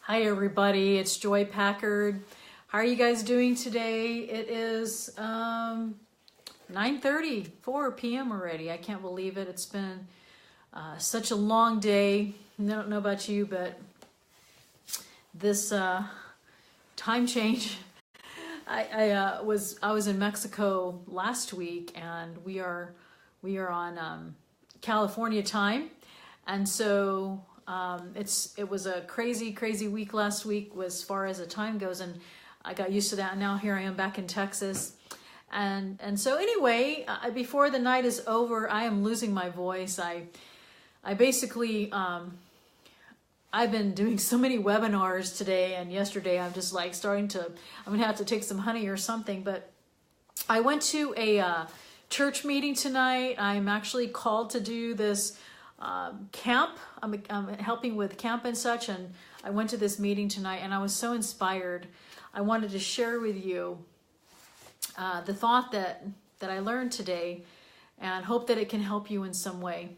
Hi everybody, it's Joy Packard. How are you guys doing today? It is 9:34 p.m. already. I can't believe it. It's been such a long day. I don't know about you, but this time change. I was in Mexico last week, and we are on California time, and so it was a crazy week last week as far as the time goes, and I got used to that. And now here I am back in Texas, and so anyway, before the night is over, I am losing my voice. I basically I've been doing so many webinars today and yesterday. I'm just like I'm gonna have to take some honey or something. But I went to a church meeting tonight. I'm actually called to do this camp. I'm helping with camp and such, and I went to this meeting tonight, and I was so inspired. I wanted to share with you the thought that I learned today, and hope that it can help you in some way.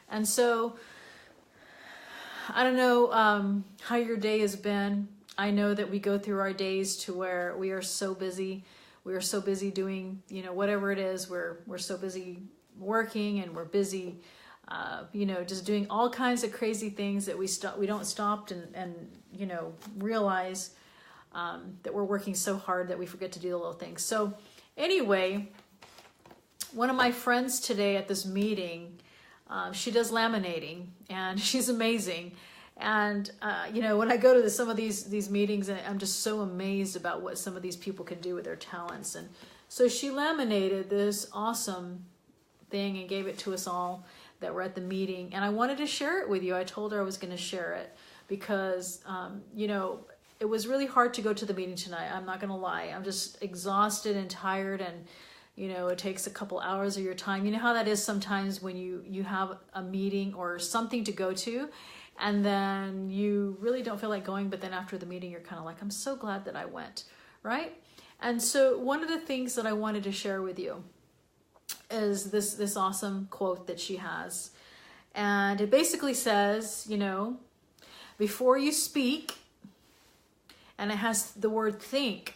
And so I don't know how your day has been. I know that we go through our days to where we are so busy. We are so busy doing, whatever it is. We're so busy working, and we're busy, just doing all kinds of crazy things that we don't stop and realize that we're working so hard that we forget to do the little things. So anyway, one of my friends today at this meeting, she does laminating, and she's amazing. And when I go to some of these meetings, I'm just so amazed about what some of these people can do with their talents. And so she laminated this awesome thing and gave it to us all that were at the meeting. And I wanted to share it with you. I told her I was going to share it because it was really hard to go to the meeting tonight. I'm not going to lie. I'm just exhausted and tired, and it takes a couple hours of your time. You know how that is sometimes when you have a meeting or something to go to, and then you really don't feel like going, but then after the meeting, you're kind of like, I'm so glad that I went, right? And so one of the things that I wanted to share with you is this awesome quote that she has. And it basically says, before you speak, and it has the word think,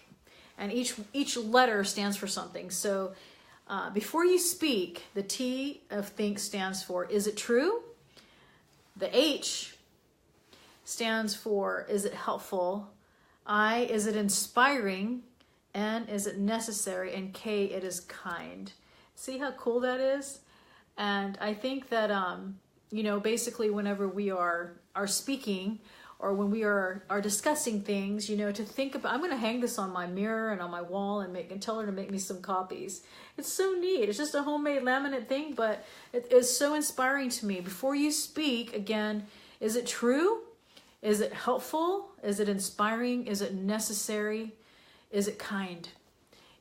and each letter stands for something. So before you speak, the T of think stands for, is it true? The H stands for, is it helpful? I, is it inspiring? N, is it necessary? And K, it is kind. See how cool that is? And I think that, basically whenever we are speaking, or when we are discussing things, to think about, I'm going to hang this on my mirror and on my wall and tell her to make me some copies. It's so neat. It's just a homemade laminate thing, but it is so inspiring to me. Before you speak, again, is it true? Is it helpful? Is it inspiring? Is it necessary? Is it kind?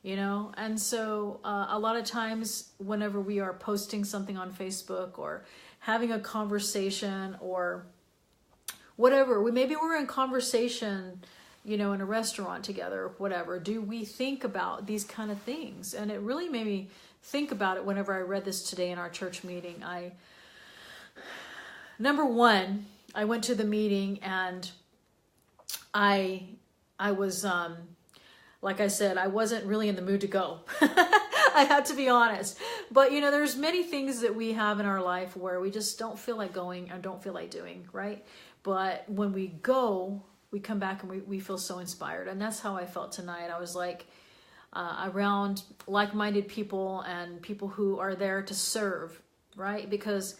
And so a lot of times whenever we are posting something on Facebook or having a conversation or whatever, maybe we're in conversation, in a restaurant together or whatever, do we think about these kind of things? And it really made me think about it whenever I read this today in our church meeting. Number one, I went to the meeting, and I was, like I said, I wasn't really in the mood to go. I had to be honest. But, there's many things that we have in our life where we just don't feel like going or don't feel like doing, right? But when we go, we come back and we feel so inspired. And that's how I felt tonight. I was like around like-minded people and people who are there to serve, right? Because,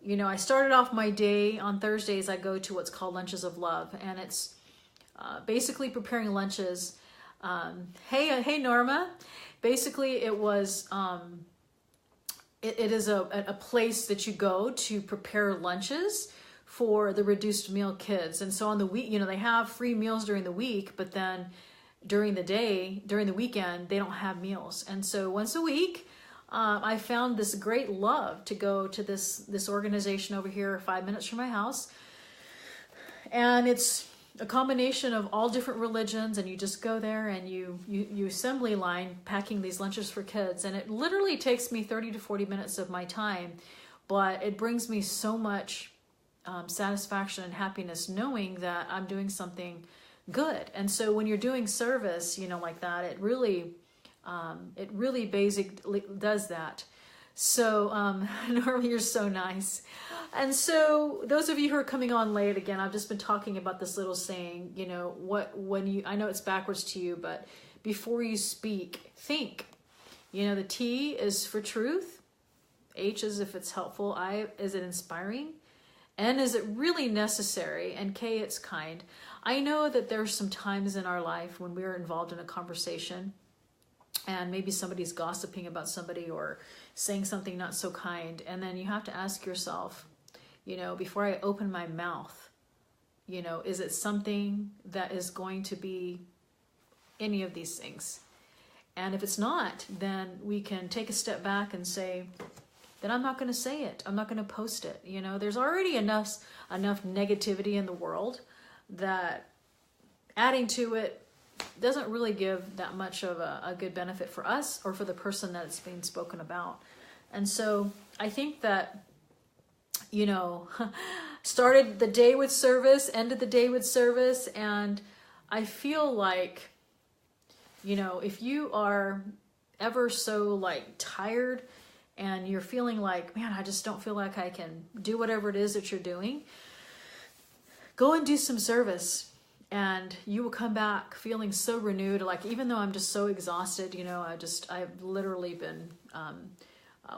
I started off my day on Thursdays. I go to what's called Lunches of Love. And it's basically preparing lunches. Hey, Norma. Basically, it was... It is a place that you go to prepare lunches for the reduced meal kids. And so on the week, they have free meals during the week, but then during the weekend, they don't have meals. And so once a week, I found this great love to go to this organization over here 5 minutes from my house. And it's a combination of all different religions, and you just go there and you assembly line packing these lunches for kids. And it literally takes me 30 to 40 minutes of my time, but it brings me so much satisfaction and happiness knowing that I'm doing something good. And so when you're doing service, like that, it really basically does that. So, Norma, you're so nice. And so those of you who are coming on late, again, I've just been talking about this little saying, I know it's backwards to you, but before you speak, think. The T is for truth. H is if it's helpful. I, is it inspiring? N, is it really necessary? And K, it's kind. I know that there's some times in our life when we're involved in a conversation and maybe somebody's gossiping about somebody or saying something not so kind. And then you have to ask yourself, before I open my mouth, is it something that is going to be any of these things? And if it's not, then we can take a step back and say, then I'm not going to say it. I'm not going to post it. There's already enough negativity in the world that adding to it doesn't really give that much of a good benefit for us or for the person that it's being spoken about. And so I think that, started the day with service, ended the day with service. And I feel like, if you are ever so tired and you're feeling like, man, I just don't feel like I can do whatever it is that you're doing, go and do some service and you will come back feeling so renewed. Even though I'm just so exhausted, I've literally been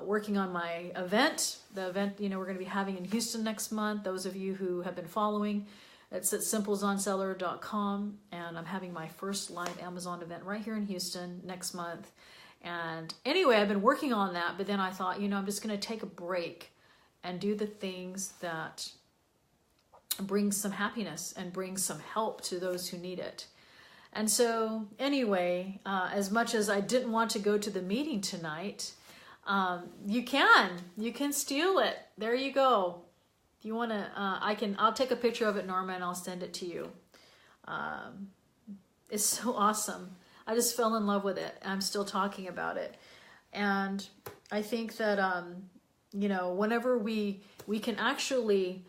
working on my event, the event, we're going to be having in Houston next month. Those of you who have been following, it's at simplesonseller.com, and I'm having my first live Amazon event right here in Houston next month. And anyway, I've been working on that, but then I thought, I'm just going to take a break and do the things that bring some happiness and bring some help to those who need it. And so anyway, as much as I didn't want to go to the meeting tonight, you can steal it. There you go. If you want to, I'll take a picture of it, Norma, and I'll send it to you. It's so awesome. I just fell in love with it. I'm still talking about it. And I think that, whenever we can actually,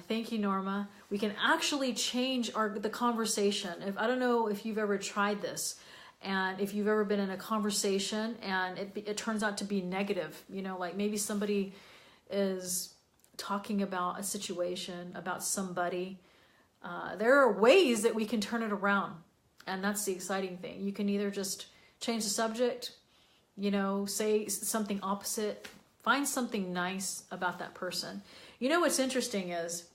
thank you, Norma, we can actually change the conversation. I don't know if you've ever tried this, and if you've ever been in a conversation and it turns out to be negative, maybe somebody is talking about a situation, about somebody. There are ways that we can turn it around. And that's the exciting thing. You can either just change the subject, say something opposite, find something nice about that person. What's interesting is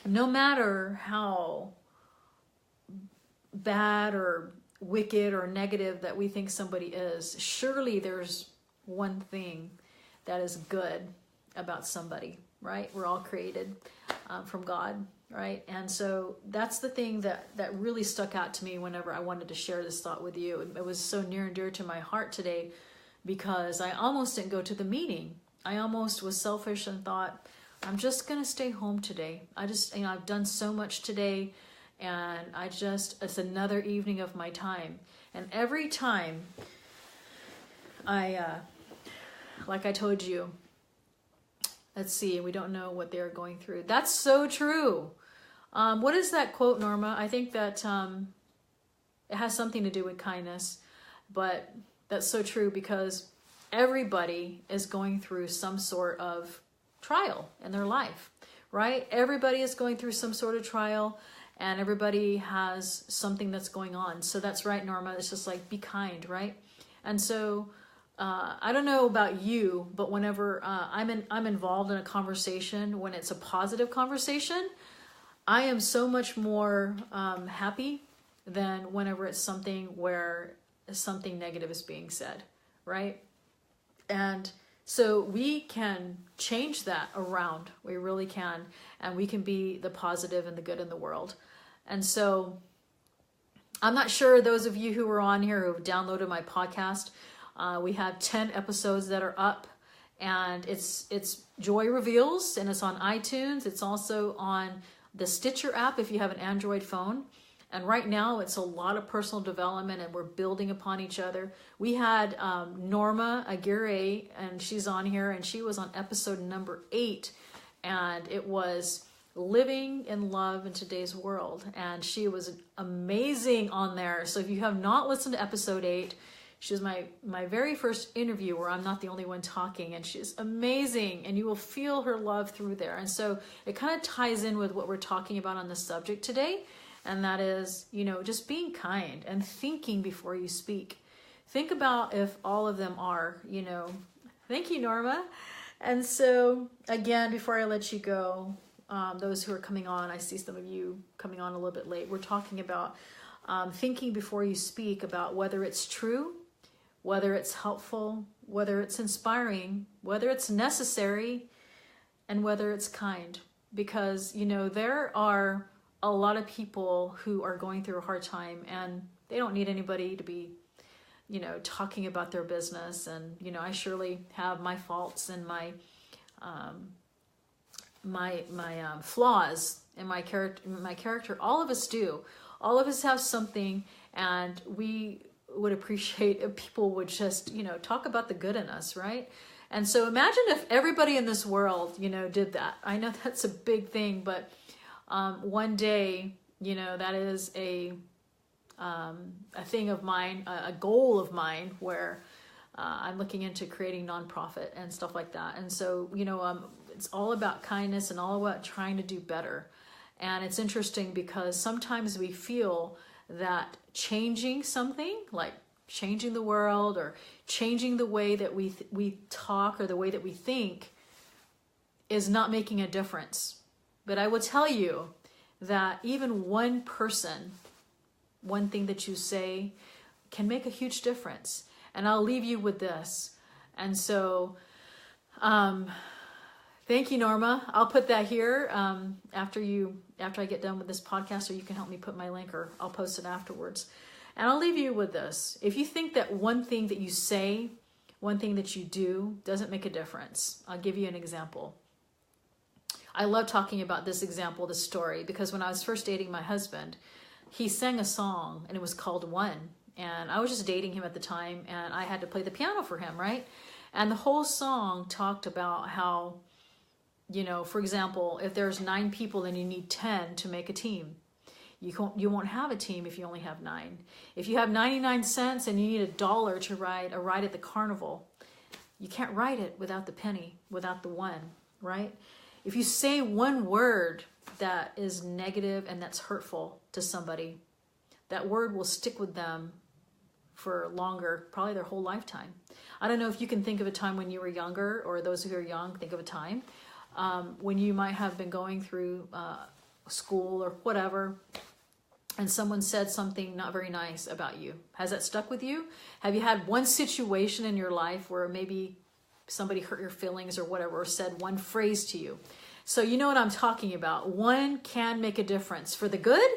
no matter how bad or wicked or negative that we think somebody is, surely there's one thing that is good about somebody, right? We're all created from God, right? And so that's the thing that really stuck out to me whenever I wanted to share this thought with you. It was so near and dear to my heart today because I almost didn't go to the meeting. I almost was selfish and thought, I'm just going to stay home today. I've done so much today, and it's another evening of my time. And every time like I told you, let's see, we don't know what they're going through. That's so true. What is that quote, Norma? I think that it has something to do with kindness, but that's so true because everybody is going through some sort of trial in their life, right? Everybody is going through some sort of trial, and everybody has something that's going on. So that's right, Norma. It's just be kind, right? And so I don't know about you, but whenever I'm involved in a conversation, when it's a positive conversation, I am so much more happy than whenever it's something where something negative is being said, right? And so we can change that around. We really can. And we can be the positive and the good in the world. And so I'm not sure those of you who are on here who have downloaded my podcast, we have 10 episodes that are up, and it's Joy Reveals, and it's on iTunes. It's also on the Stitcher app if you have an Android phone. And right now it's a lot of personal development, and we're building upon each other. We had Norma Aguirre, and she's on here, and she was on episode number 8. and it was living in love in today's world. And she was amazing on there. So if you have not listened to episode 8, she was my very first interview where I'm not the only one talking, and she's amazing, and you will feel her love through there. And so it kind of ties in with what we're talking about on the subject today, and that is, just being kind and thinking before you speak. Think about if all of them are, thank you, Norma. And so again, before I let you go, those who are coming on, I see some of you coming on a little bit late. We're talking about thinking before you speak, about whether it's true, whether it's helpful, whether it's inspiring, whether it's necessary, and whether it's kind. Because, there are a lot of people who are going through a hard time, and they don't need anybody to be, talking about their business. And, I surely have my faults and my flaws in my character. All of us do. All of us have something, and we would appreciate if people would just, talk about the good in us, right? And so imagine if everybody in this world, did that. I know that's a big thing, but one day, that is a thing of mine, a goal of mine, where I'm looking into creating nonprofit and stuff like that. And so, it's all about kindness and all about trying to do better. And it's interesting because sometimes we feel that changing something, like changing the world or changing the way that we talk or the way that we think, is not making a difference. But I will tell you that even one person, one thing that you say, can make a huge difference. And I'll leave you with this. And so, thank you, Norma. I'll put that here after I get done with this podcast, or you can help me put my link, or I'll post it afterwards. And I'll leave you with this. If you think that one thing that you say, one thing that you do doesn't make a difference, I'll give you an example. I love talking about this example, this story, because when I was first dating my husband, he sang a song, and it was called One. And I was just dating him at the time, and I had to play the piano for him, right? And the whole song talked about how, for example, if there's 9 people, then you need 10 to make a team. You won't have a team if you only have 9. If you have 99 cents and you need $1 to ride a ride at the carnival, you can't ride it without the penny, without the 1, right? If you say one word that is negative and that's hurtful to somebody, that word will stick with them for longer, probably their whole lifetime. I don't know if you can think of a time when you were younger, or those who are young, think of a time when you might have been going through school or whatever, and someone said something not very nice about you. Has that stuck with you? Have you had one situation in your life where maybe somebody hurt your feelings or whatever, or said one phrase to you? So you know what I'm talking about. One can make a difference for the good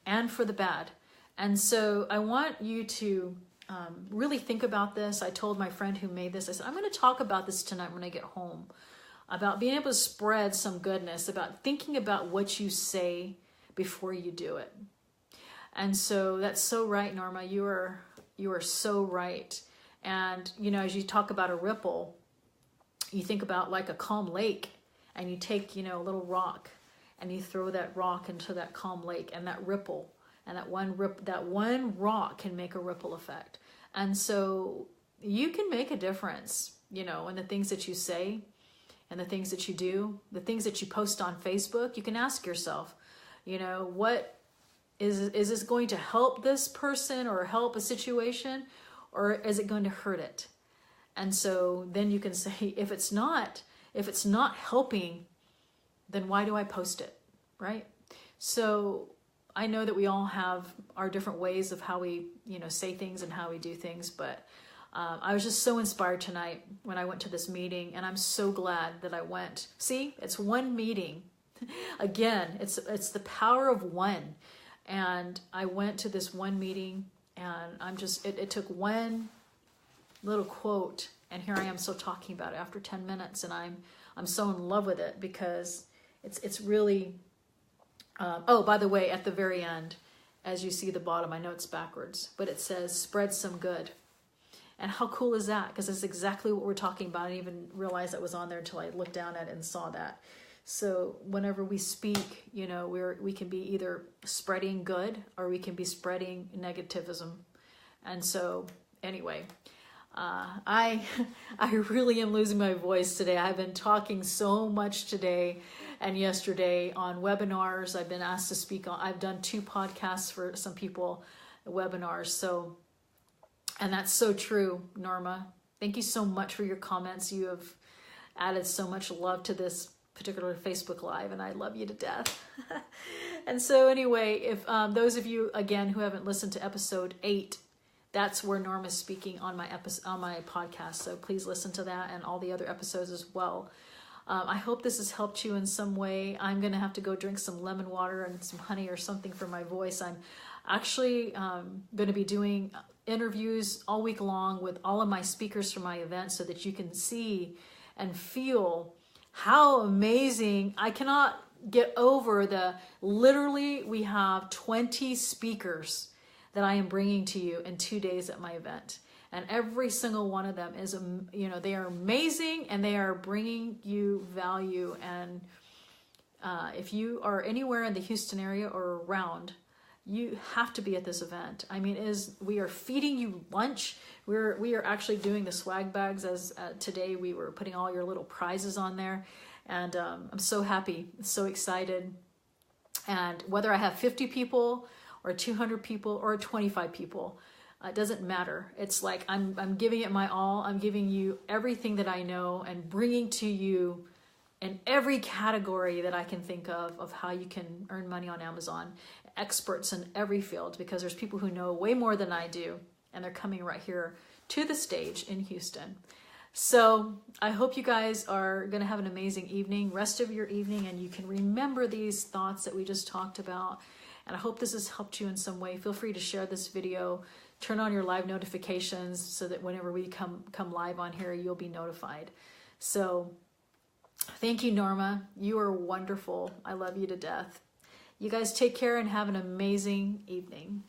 and for the bad. And so I want you to really think about this. I told my friend who made this, I said, I'm going to talk about this tonight when I get home, about being able to spread some goodness, about thinking about what you say before you do it. And so that's so right, Norma. You are so right. And, as you talk about a ripple, you think about like a calm lake, and you take, a little rock, and you throw that rock into that calm lake, and that ripple, and that one rock can make a ripple effect. And so you can make a difference, in the things that you say and the things that you do, the things that you post on Facebook. You can ask yourself, what is this going to help this person or help a situation, or is it going to hurt it? And so then you can say, if it's not helping, then why do I post it, right? So I know that we all have our different ways of how we, say things and how we do things, but I was just so inspired tonight when I went to this meeting, and I'm so glad that I went. See, it's one meeting. Again, it's the power of one. And I went to this one meeting, and it took one little quote, and here I am still talking about it after 10 minutes, and I'm so in love with it, because it's really, oh, by the way, at the very end, as you see the bottom, I know it's backwards, but it says, spread some good. And how cool is that? Because it's exactly what we're talking about. I didn't even realize that was on there until I looked down at it and saw that. So whenever we speak, you know, we can be either spreading good or we can be spreading negativism. And so anyway, I really am losing my voice today. I've been talking so much today and yesterday on webinars. I've been asked to speak on, I've done 2 podcasts for some people, webinars. So, and that's so true, Norma. Thank you so much for your comments. You have added so much love to this particular Facebook Live, and I love you to death. And so anyway, if those of you, again, who haven't listened to episode 8, that's where Norma's speaking on my podcast. So please listen to that and all the other episodes as well. I hope this has helped you in some way. I'm going to have to go drink some lemon water and some honey or something for my voice. I'm actually going to be doing interviews all week long with all of my speakers from my event so that you can see and feel how amazing. I cannot get over literally we have 20 speakers that I am bringing to you in 2 days at my event. And every single one of them is, you know, they are amazing and they are bringing you value. And if you are anywhere in the Houston area or around, you have to be at this event. I mean, we are feeding you lunch. We are actually doing the swag bags as today we were putting all your little prizes on there. And I'm so happy, so excited. And whether I have 50 people or 200 people or 25 people, it doesn't matter. It's like I'm giving it my all. I'm giving you everything that I know and bringing to you in every category that I can think of how you can earn money on Amazon. Experts in every field, because there's people who know way more than I do, and they're coming right here to the stage in Houston. So I hope you guys are going to have an amazing evening, rest of your evening, and you can remember these thoughts that we just talked about. And I hope this has helped you in some way. Feel free to share this video, turn on your live notifications so that whenever we come live on here, you'll be notified. So thank you, Norma. You are wonderful. I love you to death. You guys take care and have an amazing evening.